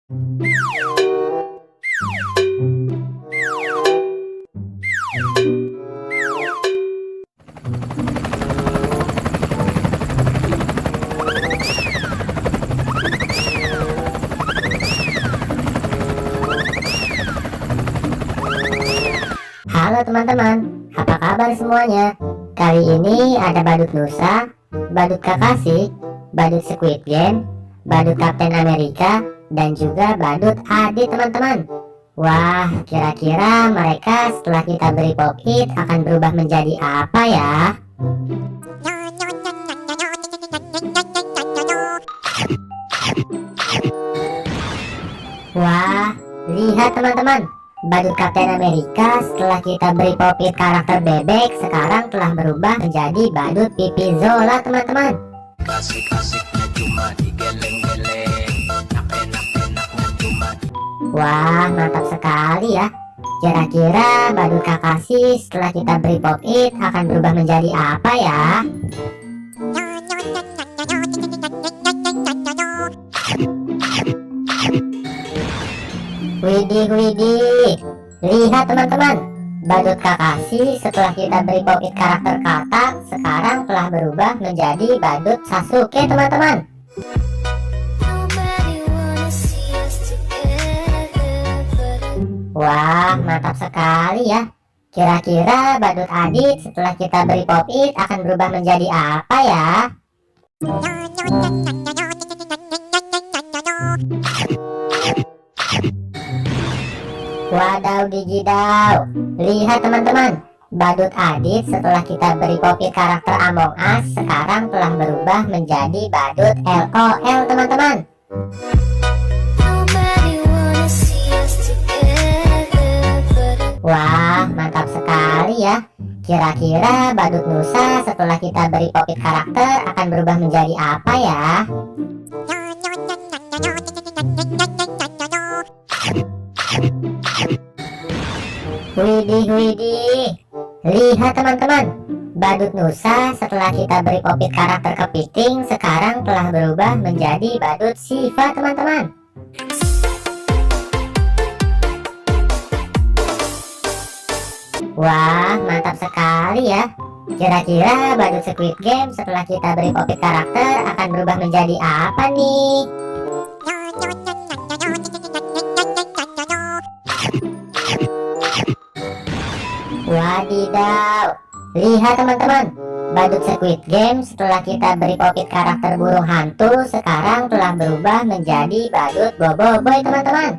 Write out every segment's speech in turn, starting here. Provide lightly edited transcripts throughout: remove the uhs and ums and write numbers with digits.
Halo teman-teman, apa kabar semuanya? Kali ini ada badut Nusa, badut Kakashi, badut Squid Game, badut Kapten Amerika, dan juga badut Adi teman-teman. Wah, kira-kira mereka setelah kita beri pop-it akan berubah menjadi apa ya? Wah, lihat teman-teman, badut Kapten Amerika setelah kita beri pop-it karakter bebek sekarang telah berubah menjadi badut Pipi Zola teman-teman. Asik-asiknya cuma digeleng-geleng, enak-enaknya cuma Wah, mantap sekali ya. Kira-kira badut Kakashi setelah kita beri pop-it akan berubah menjadi apa ya? Widih, lihat teman-teman, badut Kakashi setelah kita beri pop-it karakter katak sekarang telah berubah menjadi badut Sasuke teman-teman. Wah, mantap sekali ya. Kira-kira badut Adit setelah kita beri pop-it akan berubah menjadi apa ya? Wadaw digidau, lihat teman-teman, badut Adit setelah kita beri pop-it karakter Among Us sekarang telah berubah menjadi badut LOL teman-teman. Wah, mantap sekali ya. Kira-kira badut Nusa setelah kita beri pop-it karakter akan berubah menjadi apa ya? Widih, lihat teman-teman, badut Nusa setelah kita beri pop-it karakter kepiting sekarang telah berubah menjadi badut Shiva teman-teman. Wah, mantap sekali ya. Kira-kira badut Squid Game setelah kita beri pop-it karakter akan berubah menjadi apa nih? Wadidaw, lihat teman-teman, badut Squid Game setelah kita beri pop-it karakter burung hantu sekarang telah berubah menjadi badut Boboiboy teman-teman.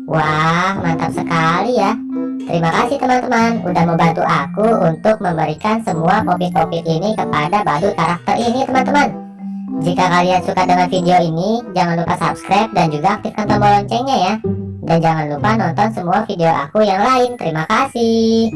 Wah, mantap sekali ya. Terima kasih teman-teman udah membantu aku untuk memberikan semua pop-it ini kepada badut karakter ini teman-teman. Jika kalian suka dengan video ini, jangan lupa subscribe dan juga aktifkan tombol loncengnya ya. Dan jangan lupa nonton semua video aku yang lain. Terima kasih.